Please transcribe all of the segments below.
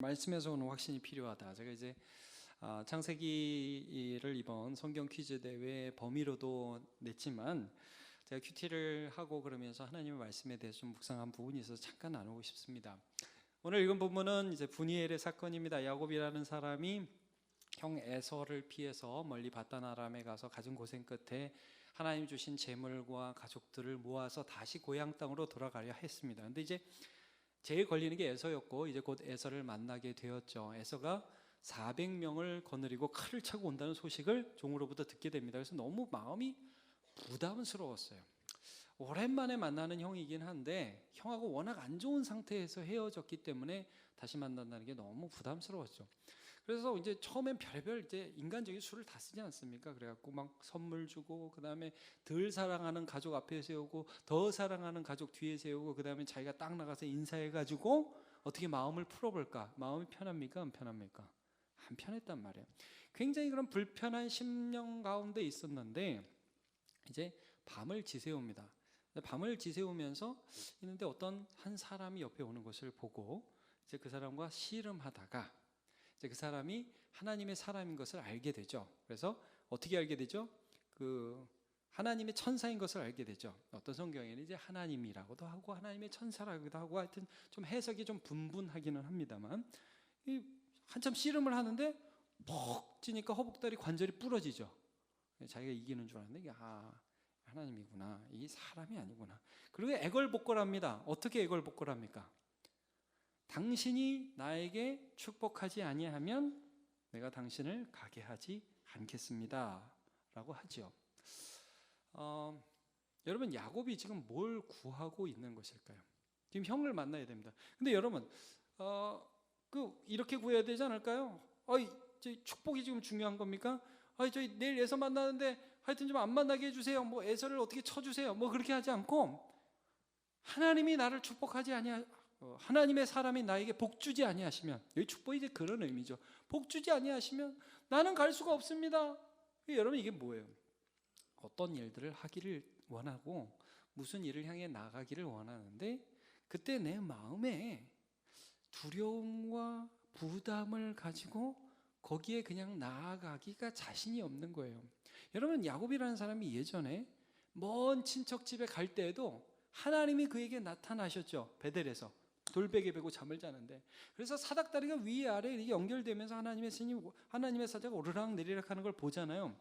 말씀에서 오는 확신이 필요하다. 제가 이제 창세기를 이번 성경 퀴즈 대회 범위로도 냈지만 제가 큐티를 하고 그러면서 하나님의 말씀에 대해서 좀 묵상한 부분이 있어서 잠깐 나누고 싶습니다. 오늘 읽은 부분은 이제 분이엘의 사건입니다. 야곱이라는 사람이 형 에서를 피해서 멀리 바단 아람에 가서 갖은 고생 끝에 하나님 주신 재물과 가족들을 모아서 다시 고향 땅으로 돌아가려 했습니다. 근데 이제 제일 걸리는 게 에서였고 이제 곧 에서를 만나게 되었죠. 에서가 400명을 거느리고 칼을 차고 온다는 소식을 종으로부터 듣게 됩니다. 그래서 너무 마음이 부담스러웠어요. 오랜만에 만나는 형이긴 한데 형하고 워낙 안 좋은 상태에서 헤어졌기 때문에 다시 만난다는 게 너무 부담스러웠죠. 그래서 이제 처음엔 별의별 이제 인간적인 수를 다 쓰지 않습니까? 그래갖고 막 선물 주고, 그 다음에 덜 사랑하는 가족 앞에 세우고, 더 사랑하는 가족 뒤에 세우고, 그 다음에 자기가 딱 나가서 인사해가지고 어떻게 마음을 풀어볼까? 마음이 편합니까? 안 편합니까? 안 편했단 말이에요. 굉장히 그런 불편한 심령 가운데 있었는데 이제 밤을 지새웁니다. 밤을 지새우면서 있는데 어떤 한 사람이 옆에 오는 것을 보고 이제 그 사람과 씨름하다가 이제 그 사람이 하나님의 사람인 것을 알게 되죠. 그래서 어떻게 알게 되죠? 그 하나님의 천사인 것을 알게 되죠. 어떤 성경에는 이제 하나님이라고도 하고 하나님의 천사라고도 하고 하여튼 좀 해석이 좀 분분하기는 합니다만 이 한참 씨름을 하는데 퍽 찌니까 허벅다리 관절이 부러지죠. 자기가 이기는 줄 알았는데 이게 하나님이구나. 이 사람이 아니구나. 그리고 애걸복걸합니다. 어떻게 애걸복걸합니까? 당신이 나에게 축복하지 아니하면 내가 당신을 가게 하지 않겠습니다 라고 하죠. 여러분, 야곱이 지금 뭘 구하고 있는 것일까요? 지금 형을 만나야 됩니다. 근데 여러분 이렇게 구해야 되지 않을까요? 축복이 지금 중요한 겁니까? 저희 내일 에서 만나는데 하여튼 좀 안 만나게 해주세요. 뭐 에서를 어떻게 쳐주세요. 뭐 그렇게 하지 않고 하나님이 나를 축복하지 하나님의 사람이 나에게 복 주지 아니하시면, 여기 축복이 이제 그런 의미죠. 복 주지 아니하시면 나는 갈 수가 없습니다. 여러분, 이게 뭐예요? 어떤 일들을 하기를 원하고 무슨 일을 향해 나가기를 원하는데 그때 내 마음에 두려움과 부담을 가지고 거기에 그냥 나아가기가 자신이 없는 거예요. 여러분, 야곱이라는 사람이 예전에 먼 친척 집에 갈 때에도 하나님이 그에게 나타나셨죠. 베델에서 돌베개 베고 잠을 자는데, 그래서 사닥다리가 위아래 이렇게 연결되면서 하나님의 사자가 오르락 내리락 하는 걸 보잖아요.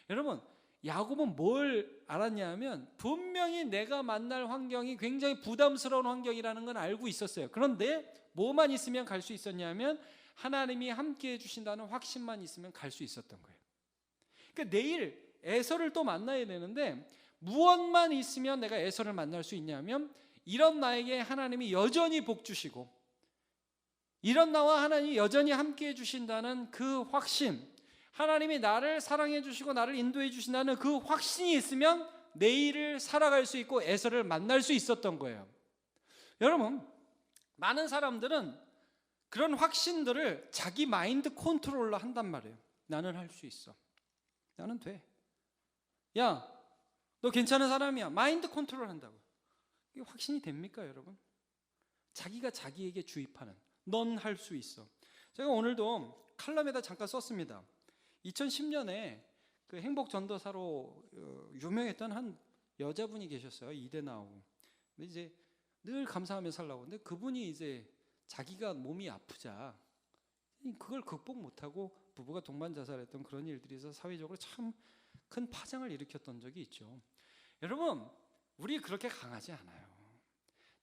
여러분, 야곱은 뭘 알았냐면 분명히 내가 만날 환경이 굉장히 부담스러운 환경이라는 건 알고 있었어요. 그런데 뭐만 있으면 갈 수 있었냐면 하나님이 함께 해주신다는 확신만 있으면 갈 수 있었던 거예요. 그러니까 내일 에서를 또 만나야 되는데 무엇만 있으면 내가 에서를 만날 수 있냐면 이런 나에게 하나님이 여전히 복 주시고 이런 나와 하나님이 여전히 함께 해주신다는 그 확신, 하나님이 나를 사랑해 주시고 나를 인도해 주신다는 그 확신이 있으면 내일을 살아갈 수 있고 에서를 만날 수 있었던 거예요. 여러분, 많은 사람들은 그런 확신들을 자기 마인드 컨트롤로 한단 말이에요. 나는 할 수 있어. 나는 돼. 야, 너 괜찮은 사람이야. 마인드 컨트롤 한다고. 이게 확신이 됩니까, 여러분? 자기가 자기에게 주입하는, 넌 할 수 있어. 제가 오늘도 칼럼에다 잠깐 썼습니다. 2010년에 그 행복 전도사로 유명했던 한 여자분이 계셨어요. 이대나오. 근데 이제 늘 감사하며 살라고. 근데 그분이 이제 자기가 몸이 아프자 그걸 극복 못하고 부부가 동반 자살했던 그런 일들이 있어서 사회적으로 참 큰 파장을 일으켰던 적이 있죠. 여러분, 우리 그렇게 강하지 않아요.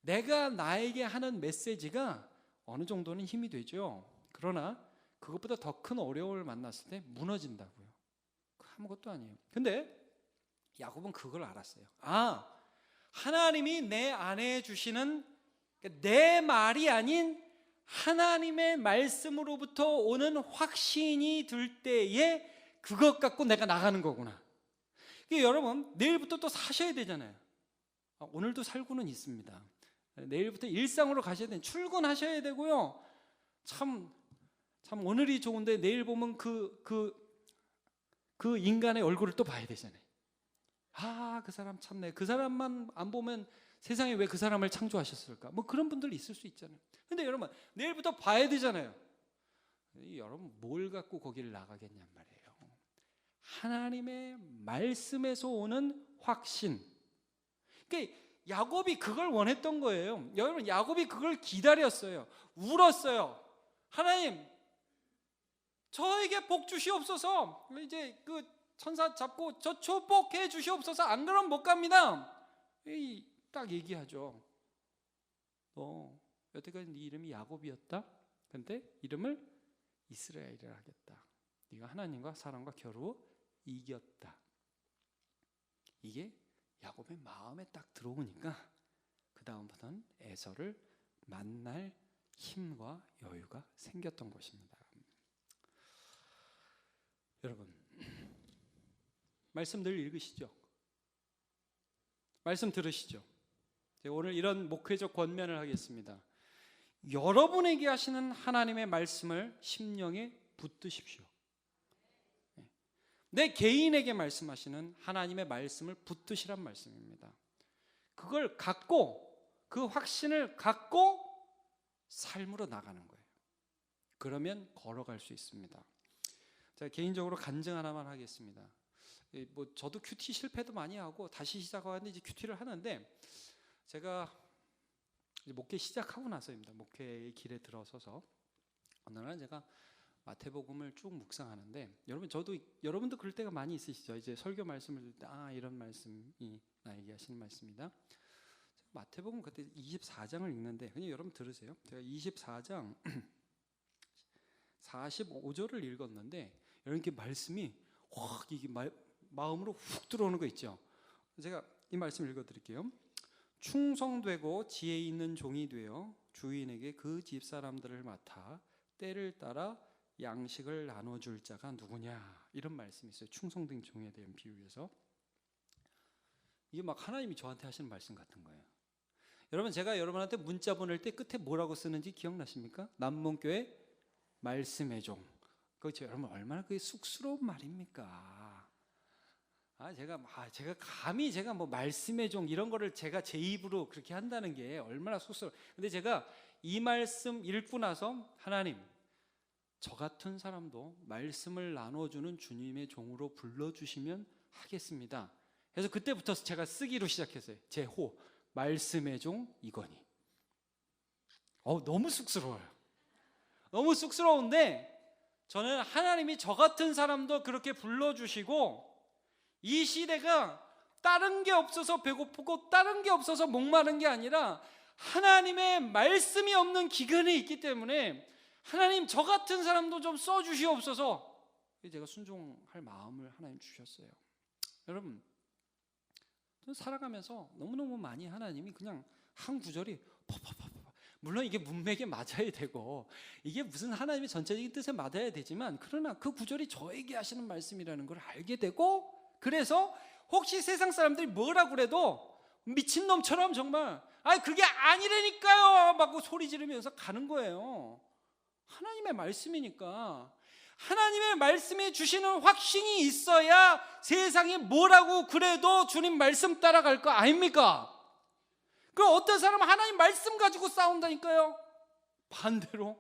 내가 나에게 하는 메시지가 어느 정도는 힘이 되죠. 그러나 그것보다 더 큰 어려움을 만났을 때 무너진다고요. 아무것도 아니에요. 근데 야곱은 그걸 알았어요. 하나님이 내 안에 주시는 내 말이 아닌 하나님의 말씀으로부터 오는 확신이 들 때에 그것 갖고 내가 나가는 거구나. 여러분, 내일부터 또 사셔야 되잖아요. 오늘도 살고는 있습니다. 내일부터 일상으로 가셔야 돼요. 출근하셔야 되고요. 참 오늘이 좋은데 내일 보면 그 인간의 얼굴을 또 봐야 되잖아요. 그 사람 참네. 그 사람만 안 보면 세상에 왜 그 사람을 창조하셨을까? 뭐 그런 분들 있을 수 있잖아요. 근데 여러분, 내일부터 봐야 되잖아요. 여러분 뭘 갖고 거기를 나가겠냔 말이에요. 하나님의 말씀에서 오는 확신. 그러니까 야곱이 그걸 원했던 거예요. 여러분 야곱이 그걸 기다렸어요. 울었어요. 하나님 저에게 복 주시옵소서. 이제 그 천사 잡고 저 축복해 주시옵소서. 안 그러면 못 갑니다. 딱 얘기하죠. 너 여태까지 네 이름이 야곱이었다. 근데 이름을 이스라엘이라 하겠다. 네가 하나님과 사람과 겨루 이겼다. 이게 야곱의 마음에 딱 들어오니까 그 다음부터는 에서를 만날 힘과 여유가 생겼던 것입니다. 여러분 말씀 늘 읽으시죠? 말씀 들으시죠? 제가 오늘 이런 목회적 권면을 하겠습니다. 여러분에게 하시는 하나님의 말씀을 심령에 붙드십시오. 내 개인에게 말씀하시는 하나님의 말씀을 붙드시란 말씀입니다. 그걸 갖고 그 확신을 갖고 삶으로 나가는 거예요. 그러면 걸어갈 수 있습니다. 제가 개인적으로 간증 하나만 하겠습니다. 뭐 저도 큐티 실패도 많이 하고 다시 시작하는데 이제 큐티를 하는데 제가 이제 목회 시작하고 나서입니다. 목회의 길에 들어서서 어느 날 제가 마태복음을 쭉 묵상하는데 여러분도 그럴 때가 많이 있으시죠. 이제 설교 말씀을 들을 때 이런 말씀이 나에게 하시는 말씀이다. 마태복음 그때 24장을 읽는데 그냥 여러분 들으세요. 제가 24장 45절을 읽었는데 이렇게 말씀이 확 이게 마음으로 훅 들어오는 거 있죠. 제가 이 말씀 읽어드릴게요. 충성되고 지혜 있는 종이 되어 주인에게 그 집 사람들을 맡아 때를 따라 양식을 나눠줄 자가 누구냐, 이런 말씀이 있어요. 충성된 종에 대한 비유에서. 이게 막 하나님이 저한테 하시는 말씀 같은 거예요. 여러분 제가 여러분한테 문자 보낼 때 끝에 뭐라고 쓰는지 기억나십니까? 남문교회 말씀의 종. 그렇죠. 여러분 얼마나 그게 쑥스러운 말입니까? 제가 감히 제가 뭐 말씀의 종 이런 거를 제가 제 입으로 그렇게 한다는 게 얼마나 쑥스러워. 근데 제가 이 말씀 읽고 나서 하나님, 저 같은 사람도 말씀을 나눠주는 주님의 종으로 불러주시면 하겠습니다. 그래서 그때부터 제가 쓰기로 시작했어요. 제 호, 말씀의 종 이건희. 너무 쑥스러워요. 너무 쑥스러운데 저는 하나님이 저 같은 사람도 그렇게 불러주시고, 이 시대가 다른 게 없어서 배고프고 다른 게 없어서 목마른 게 아니라 하나님의 말씀이 없는 기근이 있기 때문에 하나님 저 같은 사람도 좀 써주시옵소서. 제가 순종할 마음을 하나님 주셨어요. 여러분 살아가면서 너무너무 많이 하나님이 그냥 한 구절이 물론 이게 문맥에 맞아야 되고 이게 무슨 하나님의 전체적인 뜻에 맞아야 되지만, 그러나 그 구절이 저에게 하시는 말씀이라는 걸 알게 되고, 그래서 혹시 세상 사람들이 뭐라 그래도 미친놈처럼 정말 그게 아니라니까요 막 소리 지르면서 가는 거예요. 하나님의 말씀이니까 하나님의 말씀에 주시는 확신이 있어야 세상이 뭐라고 그래도 주님 말씀 따라갈 거 아닙니까? 그 어떤 사람은 하나님 말씀 가지고 싸운다니까요. 반대로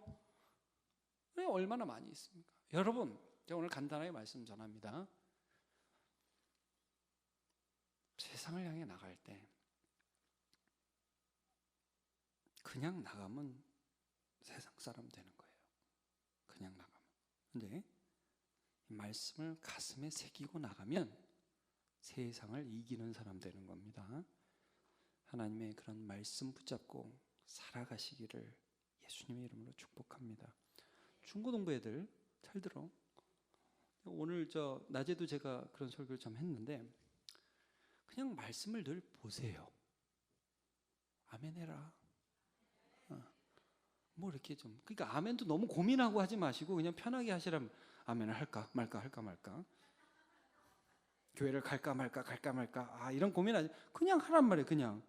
얼마나 많이 있습니까? 여러분 제가 오늘 간단하게 말씀 전합니다. 세상을 향해 나갈 때 그냥 나가면 세상 사람 되는 거예요. 그냥 나가면. 근데 이 말씀을 가슴에 새기고 나가면 세상을 이기는 사람 되는 겁니다. 하나님의 그런 말씀 붙잡고 살아가시기를 예수님의 이름으로 축복합니다. 중고등부 애들 잘 들어. 오늘 낮에도 제가 그런 설교를 좀 했는데 그냥 말씀을 늘 보세요. 아멘 해라. 뭐 이렇게 좀, 그러니까 아멘도 너무 고민하고 하지 마시고 그냥 편하게 하시라면 아멘을 할까 말까 교회를 갈까 말까 이런 고민하지, 그냥 하란 말이에요. 그냥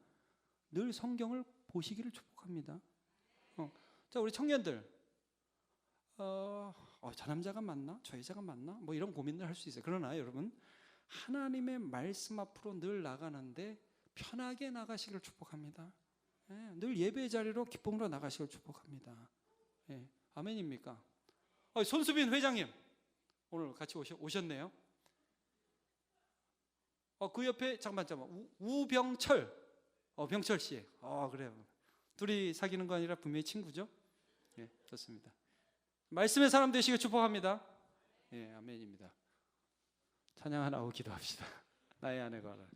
늘 성경을 보시기를 축복합니다. 자, 우리 청년들 저 남자가 맞나? 저 여자가 맞나? 뭐 이런 고민을 할 수 있어요. 그러나 여러분 하나님의 말씀 앞으로 늘 나가는데 편하게 나가시기를 축복합니다. 늘 예배의 자리로 기쁨으로 나가시기를 축복합니다. 아멘입니까? 손수빈 회장님 오늘 같이 오셨네요. 그 옆에 잠깐만 우병철 병철 씨. 그래요. 둘이 사귀는 거 아니라 분명히 친구죠. 예, 좋습니다. 말씀의 사람 되시길 축복합니다. 예, 아멘입니다. 찬양 하나 하고 기도합시다. 나의 아내가 알아.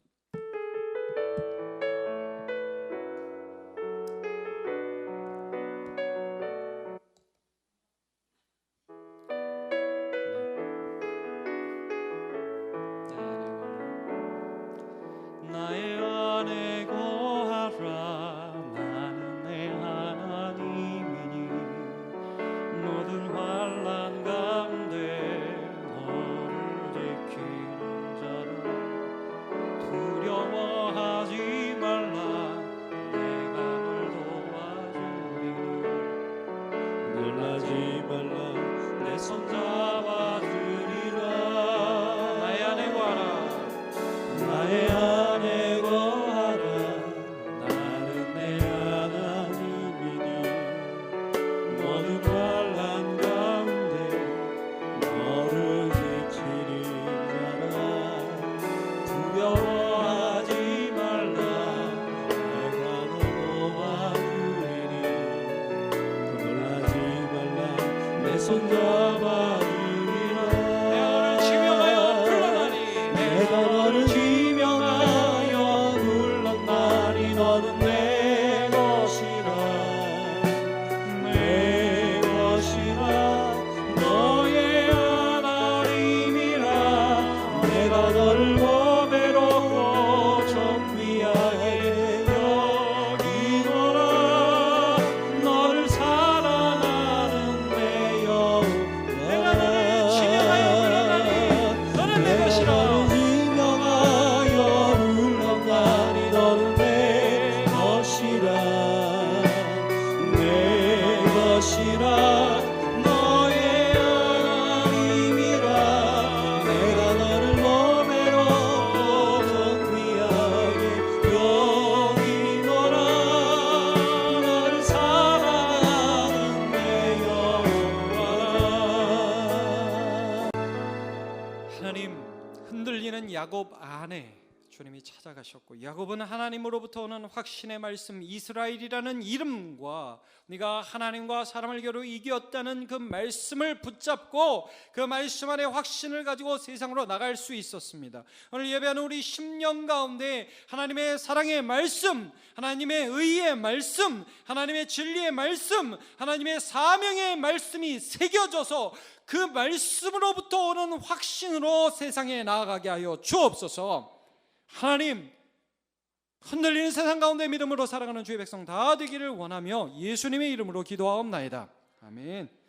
야곱 안에 주님이 찾아가셨고, 야곱은 하나님으로부터 오는 확신의 말씀 이스라엘이라는 이름과 네가 하나님과 사람을 겨루 이겼다는 그 말씀을 붙잡고 그 말씀 안에 확신을 가지고 세상으로 나갈 수 있었습니다. 오늘 예배하는 우리 10년 가운데 하나님의 사랑의 말씀, 하나님의 의의 말씀, 하나님의 진리의 말씀, 하나님의 사명의 말씀이 새겨져서 그 말씀으로부터 오는 확신으로 세상에 나아가게 하여 주옵소서. 하나님, 흔들리는 세상 가운데 믿음으로 살아가는 주의 백성 다 되기를 원하며 예수님의 이름으로 기도하옵나이다. 아멘.